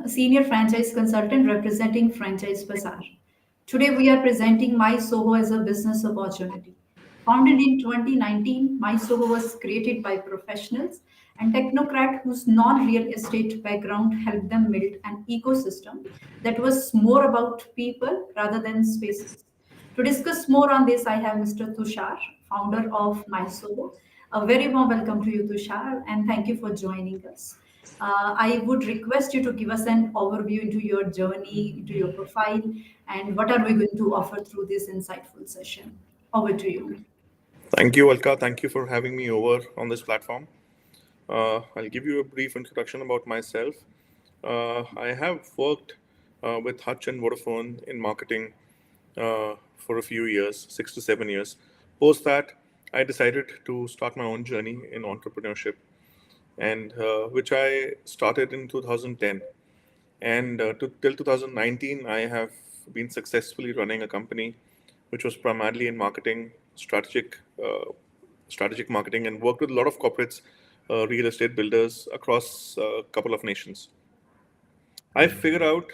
Senior Franchise Consultant representing franchiseBAZAR. Today we are presenting MySoho as a business opportunity. Founded in 2019, MySoho was created by professionals and technocrats whose non-real estate background helped them build an ecosystem that was more about people rather than spaces. To discuss more on this, I have Mr. Tushar, founder of MySoho. A very warm welcome to you, Tushar, and thank you for joining us. I would request you to give us an overview into your journey, into your profile, and what are we going to offer through this insightful session. Over to you. Thank you, Alka. Thank you for having me over on this platform. I'll give you a brief introduction about myself. I have worked with Hutch and Vodafone in marketing for a few years, 6 to 7 years. Post that, I decided to start my own journey in entrepreneurship, and which I started in 2010. And till 2019, I have been successfully running a company which was primarily in marketing, strategic marketing, and worked with a lot of corporates, real estate builders across a couple of nations. I figured out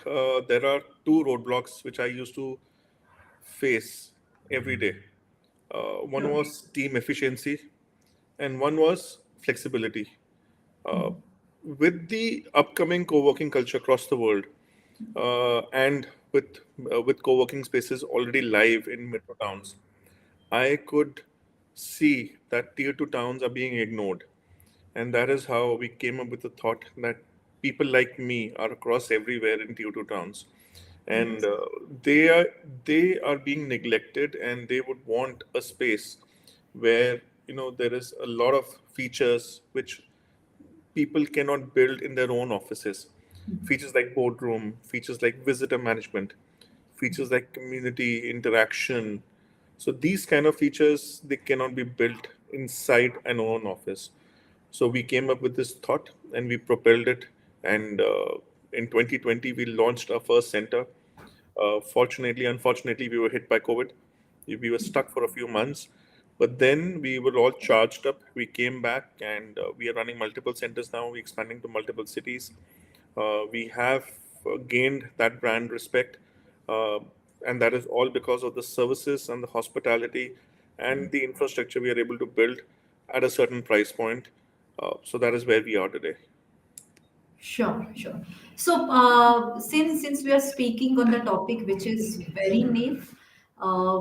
there are two roadblocks which I used to face every day. One Sure. was team efficiency, and one was flexibility. Uh, with the upcoming co-working culture across the world, and with co-working spaces already live in metro towns, I could see that tier two towns are being ignored, and that is how we came up with the thought that people like me are across everywhere in tier two towns, and Yes. they are being neglected, and they would want a space where there is a lot of features which people cannot build in their own offices. Features like boardroom, features like visitor management, features like community interaction. So these kind of features, they cannot be built inside an own office. So we came up with this thought and we propelled it. And in 2020, we launched our first center. Unfortunately, we were hit by COVID. We were stuck for a few months, but then we were all charged up. We came back, and we are running multiple centers now. We're expanding to multiple cities. We have gained that brand respect, uh, and that is all because of the services and the hospitality and the infrastructure we are able to build at a certain price point. So that is where we are today. Sure, sure. So, since we are speaking on the topic which is very new,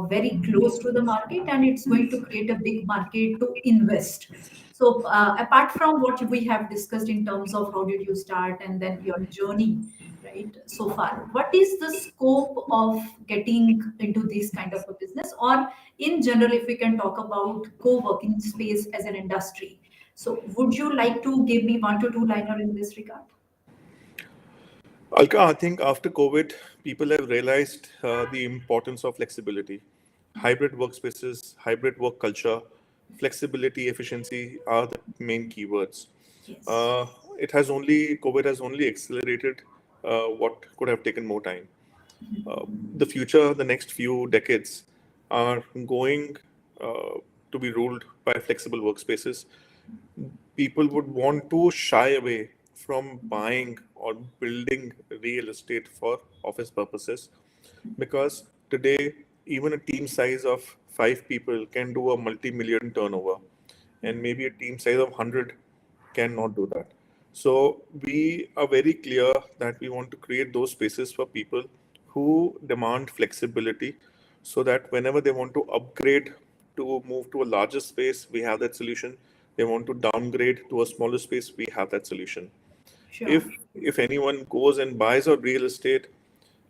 very close to the market, and it's going to create a big market to invest. So, apart from what we have discussed in terms of how did you start and then your journey, right, so far, what is the scope of getting into this kind of a business, or in general, if we can talk about co-working space as an industry? So, would you like to give me one to two liner in this regard? Alka, I think after COVID, people have realized the importance of flexibility. Hybrid workspaces, hybrid work culture, flexibility, efficiency are the main keywords. Yes. Uh, COVID has only accelerated what could have taken more time. The future, the next few decades, are going uh, to be ruled by flexible workspaces. People would want to shy away from buying or building real estate for office purposes, because today even a team size of 5 people can do a multi-million turnover, and maybe a team size of 100 cannot do that. So we are very clear that we want to create those spaces for people who demand flexibility, so that whenever they want to upgrade to move to a larger space, we have that solution. They want to downgrade to a smaller space, we have that solution. If Sure. if anyone goes and buys a real estate,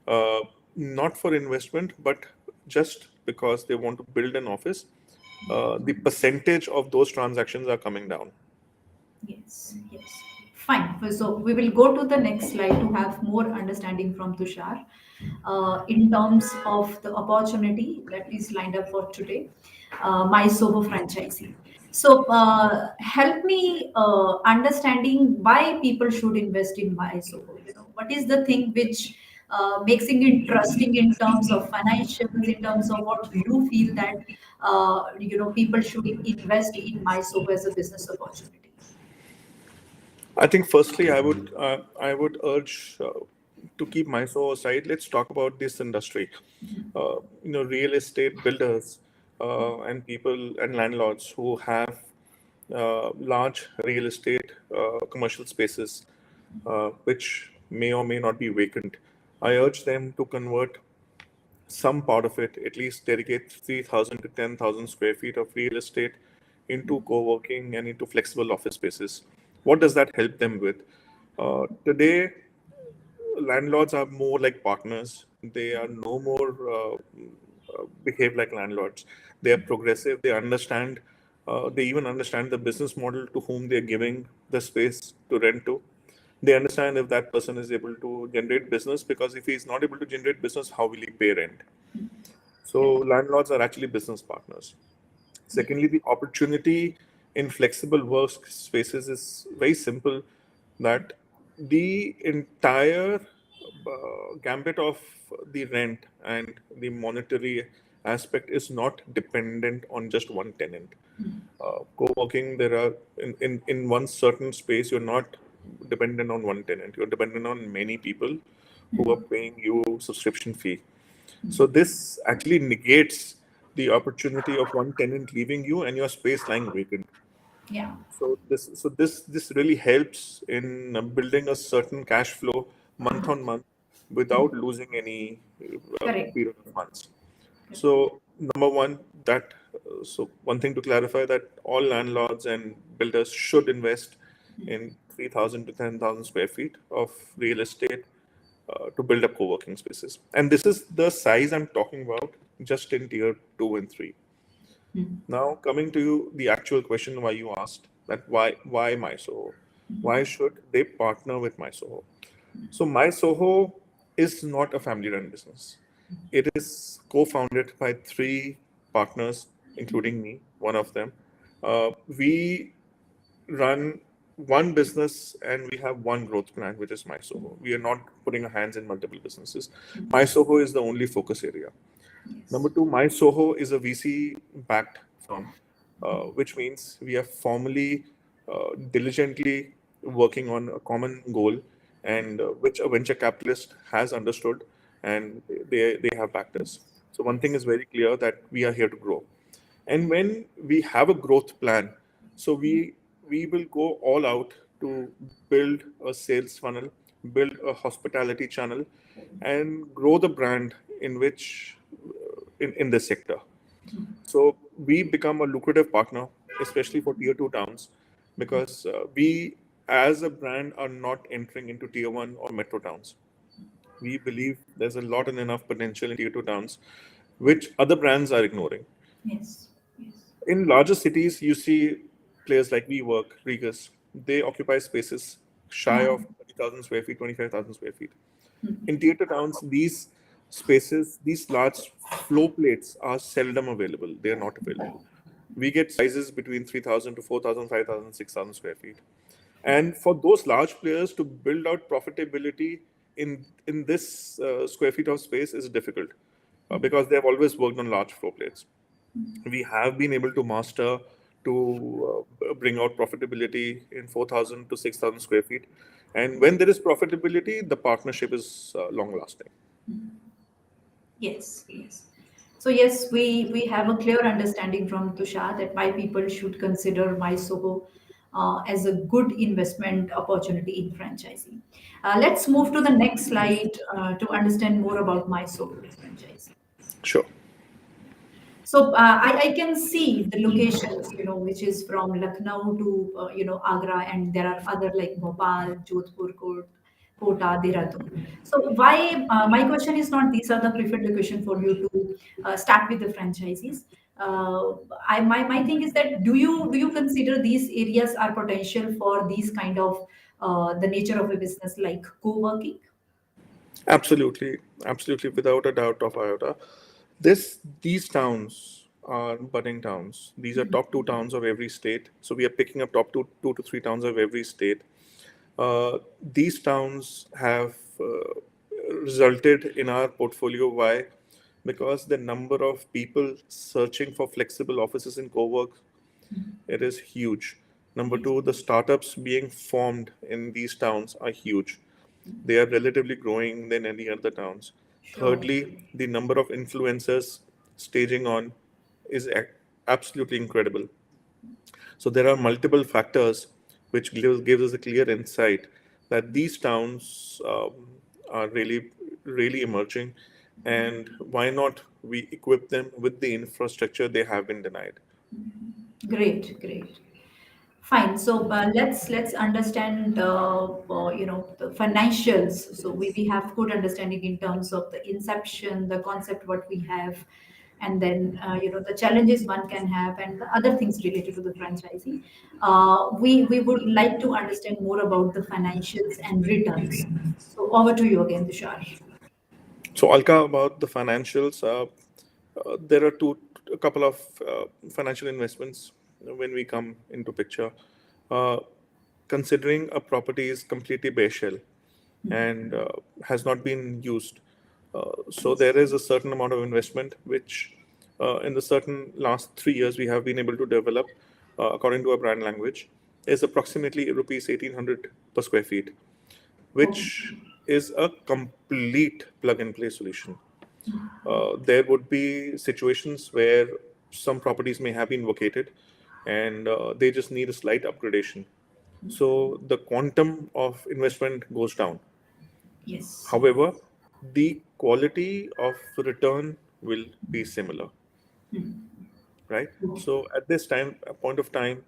uh, not for investment, but just because they want to build an office, the percentage of those transactions are coming down. Yes, yes. Fine. So we will go to the next slide to have more understanding from Tushar in terms of the opportunity that is lined up for today, my Soho franchisee. So help me understanding why people should invest in my Soho. What is the thing which makes it interesting in terms of financials, in terms of what you feel that people should invest in my Soho as a business opportunity. I think firstly, I would urge to keep MySoho aside. Let's talk about this industry. Real estate builders and people and landlords who have large real estate commercial spaces, which may or may not be vacant. I urge them to convert some part of it, at least dedicate 3,000 to 10,000 square feet of real estate into co-working and into flexible office spaces. What does that help them with? Today, landlords are more like partners. They are no more behave like landlords. They are progressive. They understand. They even understand the business model to whom they are giving the space to rent to. They understand if that person is able to generate business, because if he is not able to generate business, how will he pay rent? So Correct. landlords are actually business partners. Yes. Secondly, the opportunity in flexible workspaces is very simple, that the entire gambit of the rent and the monetary aspect is not dependent on just one tenant. Co-working, there are in one certain space, you're not dependent on one tenant. You're dependent on many people who are paying you subscription fee. So this actually negates the opportunity of one tenant leaving you and your space lying vacant. Yeah. So this really helps in building a certain cash flow month on month without losing any Correct. period of months. Correct. So number one, so one thing to clarify, that all landlords and builders should invest in 3,000 to 10,000 square feet of real estate to build up co-working spaces. And this is the size I'm talking about just in tier two and three. Now, coming to the actual question why you asked, that why MySoho? Why should they partner with MySoho? So MySoho is not a family-run business. It is co-founded by three partners, including me, one of them. We run one business and we have one growth plan, which is MySoho. We are not putting our hands in multiple businesses. MySoho is the only focus area. Number Yes. two, MySoho is a VC backed firm, which means we are formally, diligently working on a common goal, and which a venture capitalist has understood, and they have backed us. So one thing is very clear, that we are here to grow. And when we have a growth plan, so we will go all out to build a sales funnel, build a hospitality channel, and grow the brand in which in this sector. So we become a lucrative partner, especially for tier two towns, because we as a brand are not entering into tier one or metro towns. We believe there's a lot and enough potential in tier two towns, which other brands are ignoring. Yes. Yes. In larger cities, you see players like WeWork, Regus, they occupy spaces shy of 30,000 square feet, 25,000 square feet. In theater towns, these spaces, these large flow plates are seldom available. They are not available. We get sizes between 3,000 to 4,000, 5,000, 6,000 square feet. And for those large players to build out profitability in this square feet of space is difficult, because they have always worked on large floor plates. We have been able to master to bring out profitability in 4,000 to 6,000 square feet. And when there is profitability, the partnership is long lasting. Yes, yes. So yes, we have a clear understanding from Tushar that why people should consider MySoho as a good investment opportunity in franchising. Let's move to the next slide to understand more about MySoho franchise. Sure. So I can see the locations, which is from Lucknow to Agra, and there are other like Bhopal, Jodhpur, Kota, Dehradun. So why? My question is not these are the preferred location for you to start with the franchises. My thing is that do you consider these areas are potential for these kind of the nature of a business like co-working? Absolutely, absolutely, without a doubt of iota. These towns are budding towns. These are top two towns of every state. So we are picking up top two to three towns of every state. These towns have resulted in our portfolio. Why? Because the number of people searching for flexible offices in co-work, it is huge. Number Yes. two, the startups being formed in these towns are huge. They are relatively growing than any other towns. Sure. Thirdly, the number of influencers staging on is absolutely incredible. So there are multiple factors which gives us a clear insight that these towns are really emerging, and why not we equip them with the infrastructure they have been denied. Great, great. Fine. So let's understand the financials. So we have good understanding in terms of the inception, the concept what we have, and then the challenges one can have, and the other things related to the franchising. We would like to understand more about the financials and returns. So over to you again, Tushar. So, Alka, about the financials, there are a couple of financial investments when we come into picture. Uh, Considering a property is completely bare shell and has not been used, so there is a certain amount of investment which, in the certain last 3 years, we have been able to develop, according to a brand language, is approximately rupees 1800 per square feet, Okay. which is a complete plug and play solution. There would be situations where some properties may have been vacated and they just need a slight upgradation. So the quantum of investment goes down. Yes. However, the quality of return will be similar, right? Okay. So at this time, a point of time,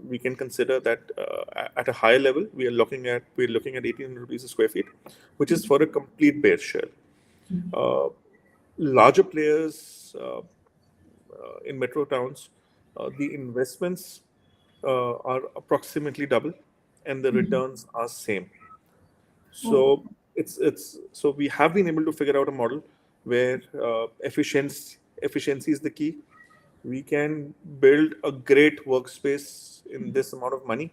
we can consider that at a higher level, we're looking at 1800 rupees a square feet, which is for a complete bare shell. Uh, Larger players in metro towns, the investments are approximately double, and the returns are same. Oh, So so we have been able to figure out a model where efficiency is the key. We can build a great workspace in this amount of money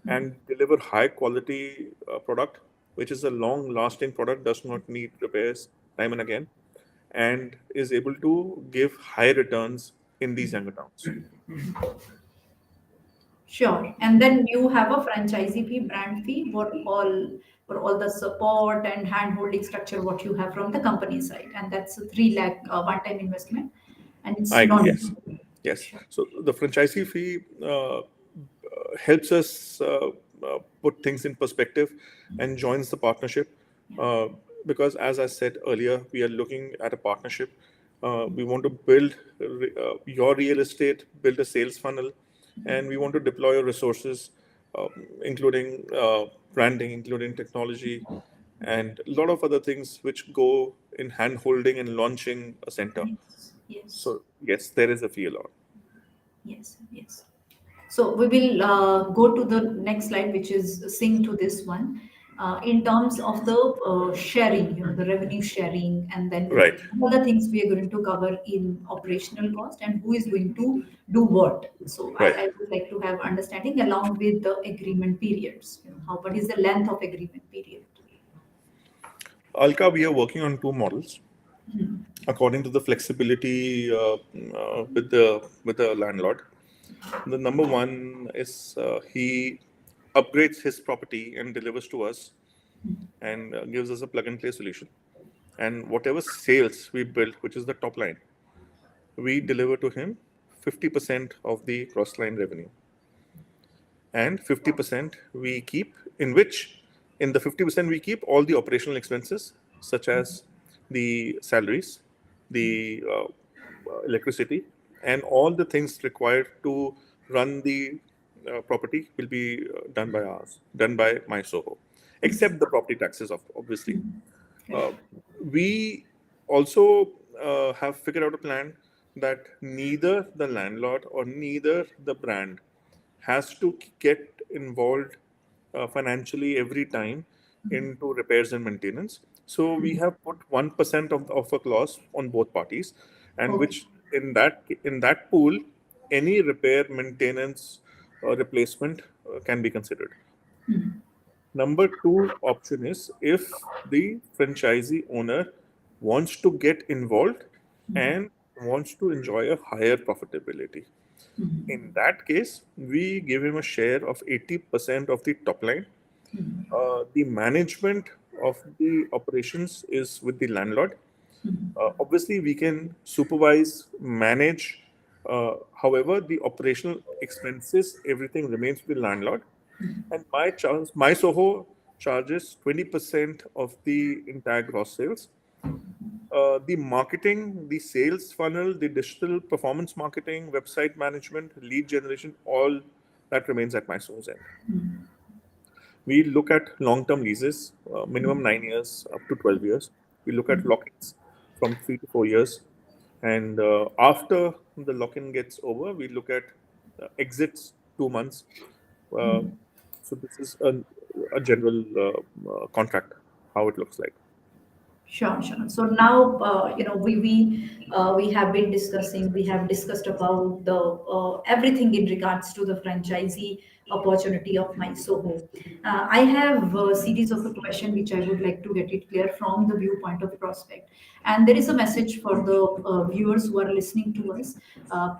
and deliver high quality product, which is a long lasting product, does not need repairs time and again, and is able to give high returns in these younger towns. sure. And then you have a franchisee fee, brand fee, what all for all the support and hand-holding structure what you have from the company side, and that's a 3 lakh one-time investment, and it's I non. Yes, yes. Sure. So the franchisee fee helps us put things in perspective and joins the partnership. Yeah. Uh, because, as I said earlier, we are looking at a partnership. We want to build your real estate, build a sales funnel, and we want to deploy your resources, including branding, including technology, and a lot of other things which go in hand holding and launching a center. Yes. Yes. So yes, there is a fee allowed. Yes. Yes. So we will go to the next slide, which is sync to this one. In terms of the sharing, the revenue sharing, and then Right, all the things we are going to cover in operational cost and who is going to do what. So right. I would like to have understanding along with the agreement periods. How what is the length of agreement period? Alka, we are working on two models according to the flexibility with the landlord. The number one is he upgrades his property and delivers to us and gives us a plug and play solution. And whatever sales we build, which is the top line, we deliver to him 50% of the cross line revenue, and 50% we keep, in the 50% we keep all the operational expenses such as the salaries, the electricity, and all the things required to run the property will be done by MySoho, except the property taxes, obviously. Correct. uh, we also have figured out a plan that neither the landlord or neither the brand has to get involved financially every time into repairs and maintenance. So we have put 1% of a clause on both parties, and Okay. which in that pool, any repair, maintenance, or replacement can be considered. Number two option is if the franchisee owner wants to get involved and wants to enjoy a higher profitability. In that case, we give him a share of 80% of the top line. The management of the operations is with the landlord. Obviously, we can supervise, manage. However, the operational expenses, everything remains with the landlord. And my Soho charges 20% of the entire gross sales. The marketing, the sales funnel, the digital performance marketing, website management, lead generation, all that remains at my Soho's end. We look at long-term leases, minimum 9 years up to 12 years. We look at lock-ins from 3 to 4 years. And after the lock-in gets over, we look at exits 2 months. Uh, so this is a general contract, how it looks like. Sure, sure. So now, we have been discussing. We have discussed about the everything in regards to the franchisee opportunity of MySoho. I have a series of a question which I would like to get it clear from the viewpoint of prospect. And there is a message for the viewers who are listening to us.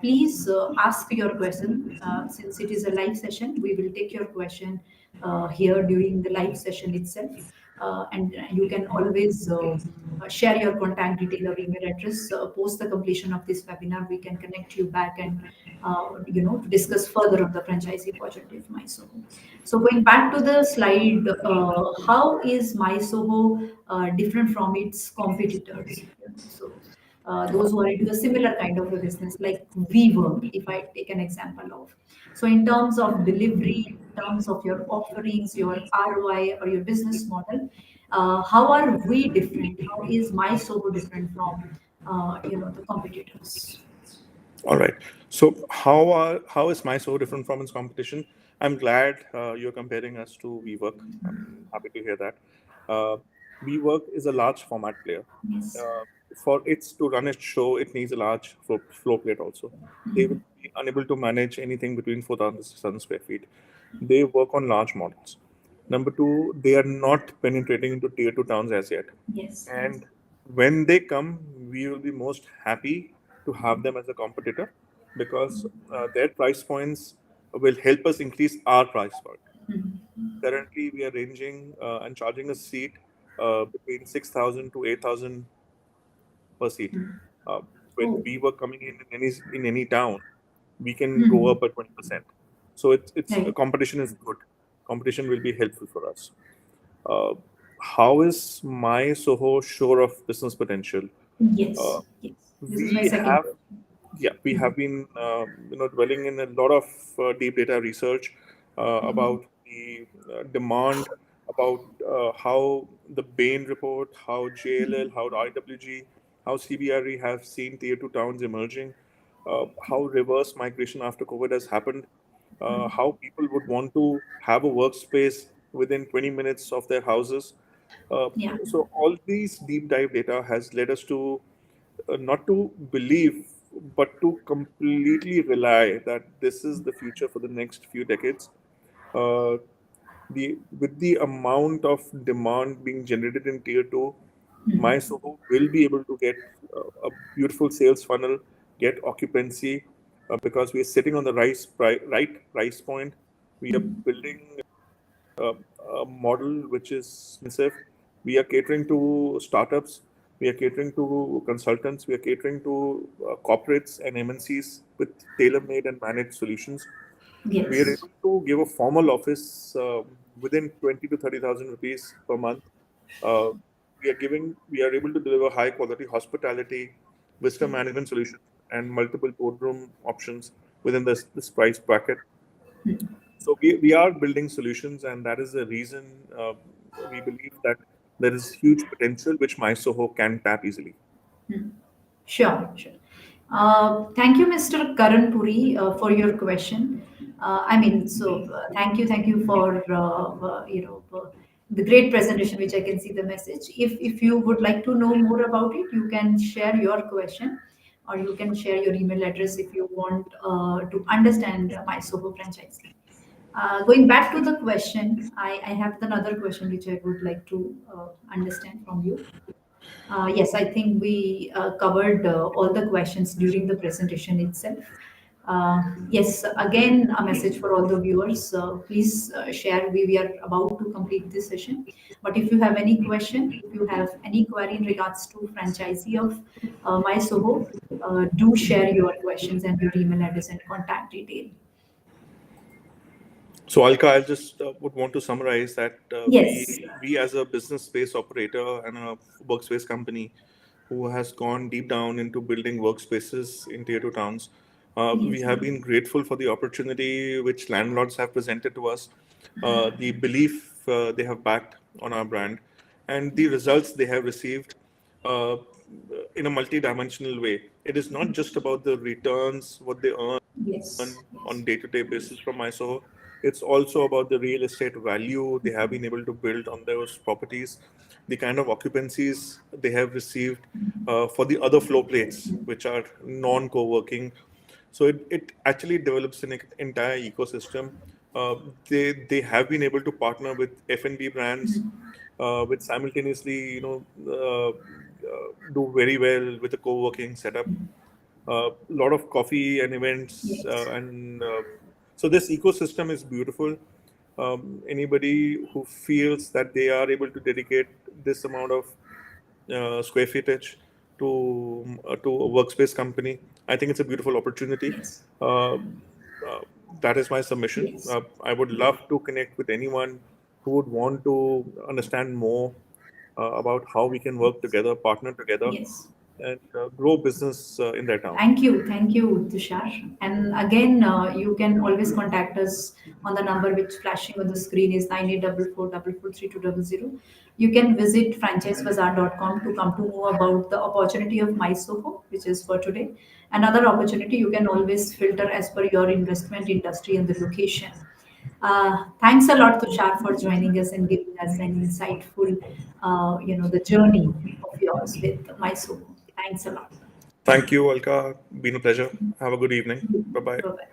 Please ask your question. Since it is a live session, we will take your question here during the live session itself. And you can always share your contact detail or email address. Post the completion of this webinar, we can connect you back and to discuss further on the franchisee opportunity of MySoho. So going back to the slide, how is MySoho different from its competitors? So those who are into a similar kind of a business like WeWork, if I take an example of. So in terms of delivery, in terms of your offerings, your ROI or your business model, how are we different? How is MySoho different from the competitors? All right. So how is my so different from its competition? I'm glad you're comparing us to WeWork. I'm happy to hear that. Uh, WeWork is a large format player. Yes. For it to run its show, it needs a large floor plate also. They will be unable to manage anything between 4,000 to 6,000 square feet. They work on large models. Number two, they are not penetrating into tier two towns as yet. Yes. Yes. And when they come, we will be most happy to have them as a competitor because their price points will help us increase our price point. Currently, we are ranging and charging a seat between 6,000 to 8,000 per seat. Uh, when Oh, we were coming in any town, we can go hmm. up by 20%. So it's Right. competition is good. Competition will be helpful for us. Uh, how is my Soho sure of business potential? Uh, Yes. Yes. This is my we second have question. yeah, we have been dwelling in a lot of deep data research about the demand, about how the Bain report, how JLL, how IWG, how CBRE have seen tier two towns emerging, how reverse migration after COVID has happened, how people would want to have a workspace within 20 minutes of their houses. Uh, Yeah. so all these deep dive data has led us to not to believe, but to completely rely that this is the future for the next few decades. Uh, with the amount of demand being generated in tier two, MySoho will be able to get a beautiful sales funnel, get occupancy, because we are sitting on the right price point. We are building uh, a model which is expensive. We are catering to startups. We are catering to consultants. We are catering to corporates and MNCs with tailor-made and managed solutions. We are Yes. able to give a formal office within 20 to 30,000 rupees per month. Uh, we are able to deliver high quality hospitality, visitor management solutions, and multiple boardroom options within this price bracket. So we are building solutions, and that is the reason we believe that there is huge potential which MySoho can tap easily. Sure, sure. Thank you, Mr. Karan Puri, for your question. Thank you for the great presentation, which I can see the message. If you would like to know more about it, you can share your question, or you can share your email address if you want to understand my Soho franchisee. Going back to the question, I have another question which I would like to understand from you. Yes, I think we covered all the questions during the presentation itself. Yes, again, a message for all the viewers. Please share. We are about to complete this session. But if you have any question, if you have any query in regards to franchisee of MySoho, do share your questions and your email address and contact detail. So, Alka, I just would want to summarize that Yes, we as a business space operator and a workspace company who has gone deep down into building workspaces in tier two towns, we yes, have been grateful for the opportunity which landlords have presented to us, the belief they have backed on our brand, and the results they have received uh, in a multi-dimensional way. It is not just about the returns, what they earn yes, on day-to-day basis from MySoho. It's also about the real estate value they have been able to build on those properties, the kind of occupancies they have received for the other floor plates, which are non-co-working. So it actually develops an entire ecosystem. They have been able to partner with F&B brands, which simultaneously do very well with a co-working setup. A lot of coffee and events, yes, and so this ecosystem is beautiful. Anybody who feels that they are able to dedicate this amount of square footage to a workspace company, I think it's a beautiful opportunity. yes, Uh, that is my submission. yes, I would love to connect with anyone who would want to understand more about how we can work together, partner together, yes. and grow business in their town. Thank you, Tushar. And again, you can always contact us on the number which flashing on the screen is 9844443200. You can visit franchiseBAZAR.com to come to know about the opportunity of MySoho, which is for today. Another opportunity you can always filter as per your investment industry and the location. Thanks a lot, Tushar, for joining us and giving us an insightful, the journey of yours with MySoho. Thanks a lot. Thank you, Alka. Been a pleasure. Have a good evening. Bye bye. Bye bye.